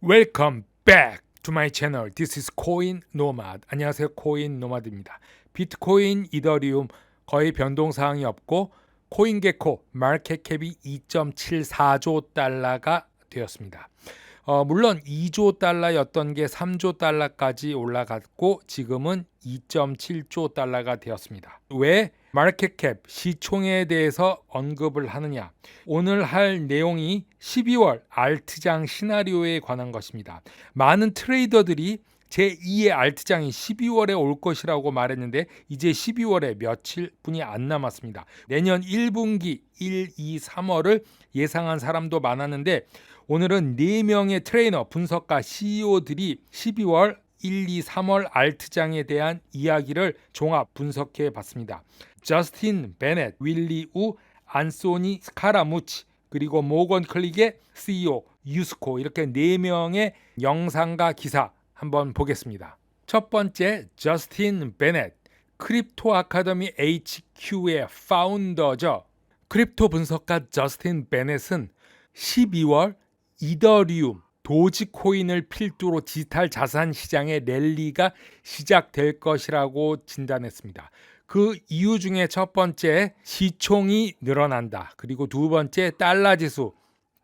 Welcome back to my channel. This is Coin Nomad. 안녕하세요. 코인 노마드입니다. 비트코인, 이더리움 거의 변동사항이 없고 코인게코 마켓캡이 2.74조 달러가 되었습니다. 물론 2조 달러였던 게 3조 달러까지 올라갔고 지금은 2.7조 달러가 되었습니다. 왜 마켓캡 시총에 대해서 언급을 하느냐? 오늘 할 내용이 12월 알트장 시나리오에 관한 것입니다. 많은 트레이더들이 제2의 알트장이 12월에 올 것이라고 말했는데 이제 12월에 며칠뿐이 안 남았습니다. 내년 1분기 1, 2, 3월을 예상한 사람도 많았는데 오늘은 4명의 트레이너, 분석가, CEO들이 12월 1, 2, 3월 알트장에 대한 이야기를 종합 분석해 봤습니다. 저스틴 베넷, 윌리 우, 안소니 스카라무치, 그리고 모건 클릭의 CEO 유스코, 이렇게 4명의 영상과 기사 한번 보겠습니다. 첫 번째, 저스틴 베넷, 크립토 아카데미 HQ의 파운더죠. 크립토 분석가 저스틴 베넷은 12월 이더리움, 도지코인을 필두로 디지털 자산 시장의 랠리가 시작될 것이라고 진단했습니다. 그 이유 중에 첫 번째, 시총이 늘어난다. 그리고 두 번째, 달러 지수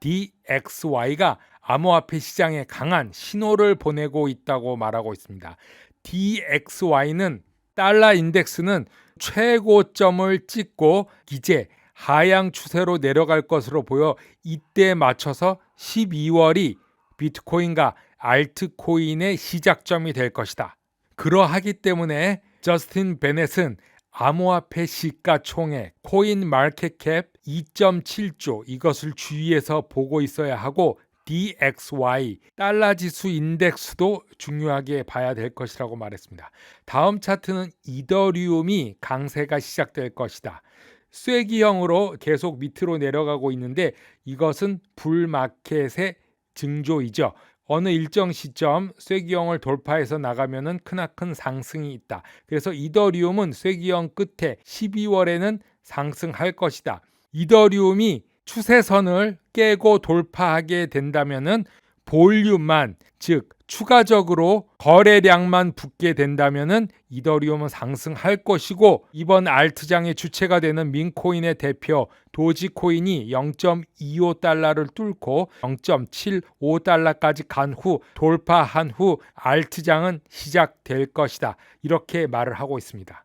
DXY가 암호화폐 시장에 강한 신호를 보내고 있다고 말하고 있습니다. DXY는 달러 인덱스는 최고점을 찍고 이제 하향 추세로 내려갈 것으로 보여 이때 맞춰서 12월이 비트코인과 알트코인의 시작점이 될 것이다. 그러하기 때문에 저스틴 베넷은 암호화폐 시가총액 코인 마켓캡 2.7조 이것을 주의해서 보고 있어야 하고 DXY 달러 지수 인덱스도 중요하게 봐야 될 것이라고 말했습니다. 다음 차트는 이더리움이 강세가 시작될 것이다. 쐐기형으로 계속 밑으로 내려가고 있는데 이것은 불마켓의 징조이죠. 어느 일정 시점 쐐기형을 돌파해서 나가면은 크나큰 상승이 있다. 그래서 이더리움은 쐐기형 끝에 12월에는 상승할 것이다. 이더리움이 추세선을 깨고 돌파하게 된다면은 볼륨만, 즉 추가적으로 거래량만 붙게 된다면은 이더리움은 상승할 것이고, 이번 알트장의 주체가 되는 민코인의 대표 도지코인이 0.25달러를 뚫고 0.75달러까지 간 후 돌파한 후 알트장은 시작될 것이다. 이렇게 말을 하고 있습니다.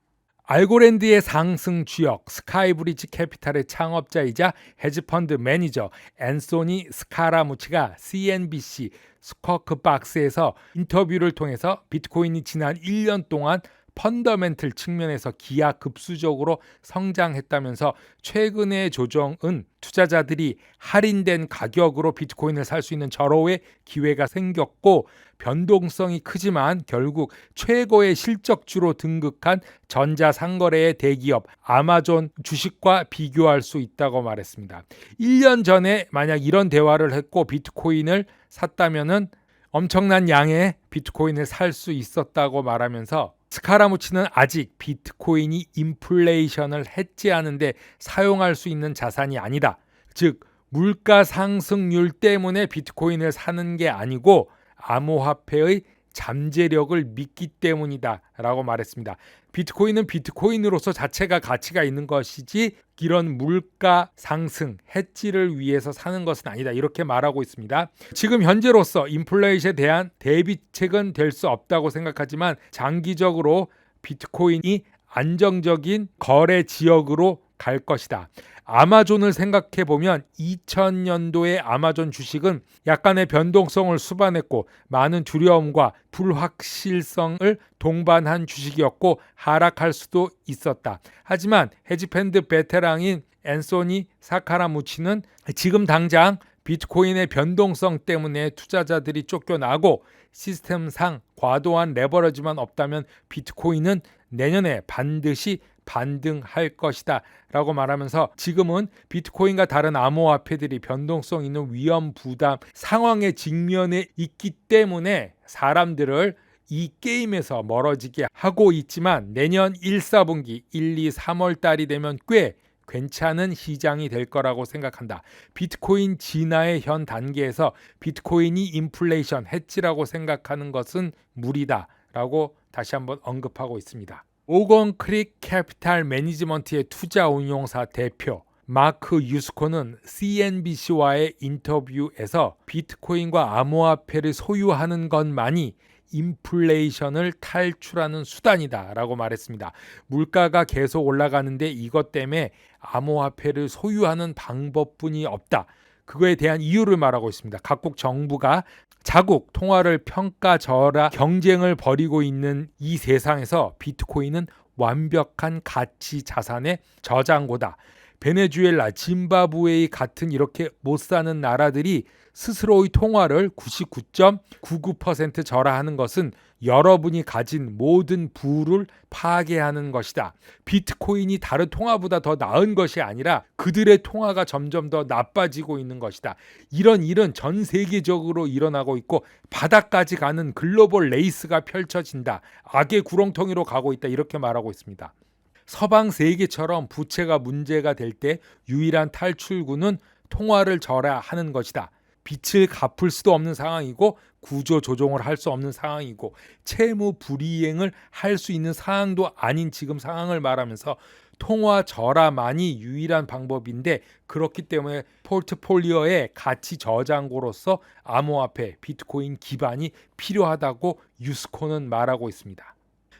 알고랜드의 상승 주역, 스카이브리지 캐피탈의 창업자이자 헤지펀드 매니저 앤소니 스카라무치가 CNBC 스쿼크박스에서 인터뷰를 통해서 비트코인이 지난 1년 동안 펀더멘틀 측면에서 기하급수적으로 성장했다면서 최근의 조정은 투자자들이 할인된 가격으로 비트코인을 살 수 있는 절호의 기회가 생겼고 변동성이 크지만 결국 최고의 실적주로 등극한 전자상거래의 대기업 아마존 주식과 비교할 수 있다고 말했습니다. 1년 전에 만약 이런 대화를 했고 비트코인을 샀다면은 엄청난 양의 비트코인을 살 수 있었다고 말하면서 스카라무치는 아직 비트코인이 인플레이션을 해지하는데 사용할 수 있는 자산이 아니다. 즉 물가 상승률 때문에 비트코인을 사는 게 아니고 암호화폐의 잠재력을 믿기 때문이다 라고 말했습니다. 비트코인은 비트코인으로서 자체가 가치가 있는 것이지 이런 물가 상승, 해지를 위해서 사는 것은 아니다. 이렇게 말하고 있습니다. 지금 현재로서 인플레이션에 대한 대비책은 될 수 없다고 생각하지만 장기적으로 비트코인이 안정적인 거래 지역으로 갈 것이다. 아마존을 생각해 보면 2000년도에 아마존 주식은 약간의 변동성을 수반했고 많은 두려움과 불확실성을 동반한 주식이었고 하락할 수도 있었다. 하지만 헤지펀드 베테랑인 앤소니 사카라무치는 지금 당장 비트코인의 변동성 때문에 투자자들이 쫓겨나고 시스템상 과도한 레버리지만 없다면 비트코인은 내년에 반드시 반등할 것이다 라고 말하면서 지금은 비트코인과 다른 암호화폐들이 변동성 있는 위험 부담 상황에 직면해 있기 때문에 사람들을 이 게임에서 멀어지게 하고 있지만 내년 1, 4분기 1, 2, 3월 달이 되면 꽤 괜찮은 시장이 될 거라고 생각한다. 비트코인 진화의 현 단계에서 비트코인이 인플레이션 해지라고 생각하는 것은 무리다 라고 다시 한번 언급하고 있습니다. 오건 크릭 캐피탈 매니지먼트의 투자 운용사 대표 마크 유스코는 CNBC와의 인터뷰에서 비트코인과 암호화폐를 소유하는 것만이 인플레이션을 탈출하는 수단이다 라고 말했습니다. 물가가 계속 올라가는데 이것 때문에 암호화폐를 소유하는 방법뿐이 없다. 그거에 대한 이유를 말하고 있습니다. 각국 정부가 자국 통화를 평가절하 경쟁을 벌이고 있는 이 세상에서 비트코인은 완벽한 가치 자산의 저장고다. 베네수엘라, 짐바브웨이 같은 이렇게 못 사는 나라들이 스스로의 통화를 99.99% 절하하는 것은 여러분이 가진 모든 부를 파괴하는 것이다. 비트코인이 다른 통화보다 더 나은 것이 아니라 그들의 통화가 점점 더 나빠지고 있는 것이다. 이런 일은 전 세계적으로 일어나고 있고 바닥까지 가는 글로벌 레이스가 펼쳐진다. 악의 구렁텅이로 가고 있다. 이렇게 말하고 있습니다. 서방 세계처럼 부채가 문제가 될 때 유일한 탈출구는 통화를 절하하는 것이다. 빚을 갚을 수도 없는 상황이고 구조 조정을 할 수 없는 상황이고 채무 불이행을 할 수 있는 상황도 아닌 지금 상황을 말하면서 통화 절하만이 유일한 방법인데 그렇기 때문에 포트폴리오의 가치 저장고로서 암호화폐, 비트코인 기반이 필요하다고 유스코는 말하고 있습니다.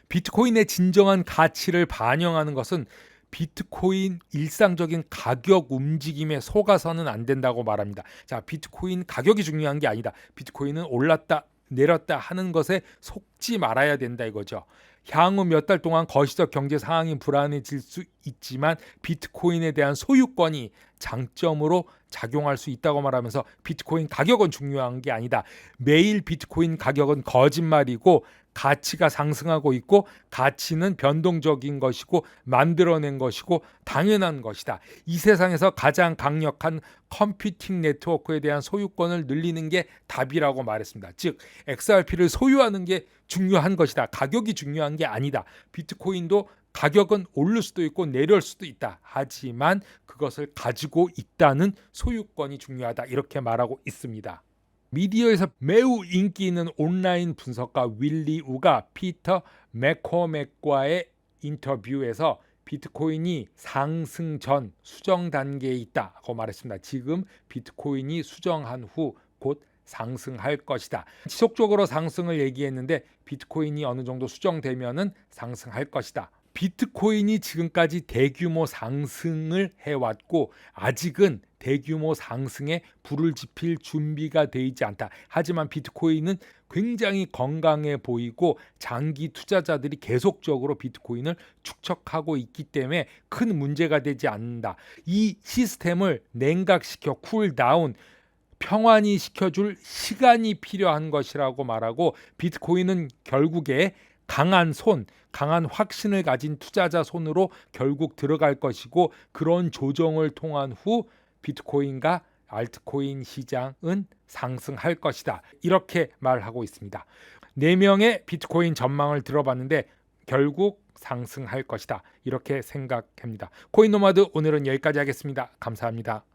비트코인의 진정한 가치를 반영하는 것은 비트코인 일상적인 가격 움직임에 속아서는 안 된다고 말합니다. 자, 비트코인 가격이 중요한 게 아니다. 비트코인은 올랐다 내렸다 하는 것에 속지 말아야 된다 이거죠. 향후 몇 달 동안 거시적 경제 상황이 불안해질 수 있지만 비트코인에 대한 소유권이 장점으로 작용할 수 있다고 말하면서 비트코인 가격은 중요한 게 아니다. 매일 비트코인 가격은 거짓말이고 가치가 상승하고 있고 가치는 변동적인 것이고 만들어낸 것이고 당연한 것이다. 이 세상에서 가장 강력한 컴퓨팅 네트워크에 대한 소유권을 늘리는 게 답이라고 말했습니다. 즉 XRP를 소유하는 게 중요한 것이다. 가격이 중요한 게 아니다. 비트코인도 가격은 오를 수도 있고 내릴 수도 있다. 하지만 그것을 가지고 있다는 소유권이 중요하다. 이렇게 말하고 있습니다. 미디어에서 매우 인기 있는 온라인 분석가 윌리 우가 피터 맥코맥과의 인터뷰에서 비트코인이 상승 전 수정 단계에 있다고 말했습니다. 지금 비트코인이 수정한 후 곧 상승할 것이다. 지속적으로 상승을 얘기했는데 비트코인이 어느 정도 수정되면은 상승할 것이다. 비트코인이 지금까지 대규모 상승을 해왔고 아직은 대규모 상승에 불을 지필 준비가 되어 있지 않다. 하지만 비트코인은 굉장히 건강해 보이고 장기 투자자들이 계속적으로 비트코인을 축적하고 있기 때문에 큰 문제가 되지 않는다. 이 시스템을 냉각시켜 쿨다운 평안히 시켜줄 시간이 필요한 것이라고 말하고 비트코인은 결국에 강한 손, 강한 확신을 가진 투자자 손으로 결국 들어갈 것이고 그런 조정을 통한 후 비트코인과 알트코인 시장은 상승할 것이다. 이렇게 말하고 있습니다. 4명의 비트코인 전망을 들어봤는데 결국 상승할 것이다. 이렇게 생각합니다. 코인노마드 오늘은 여기까지 하겠습니다. 감사합니다.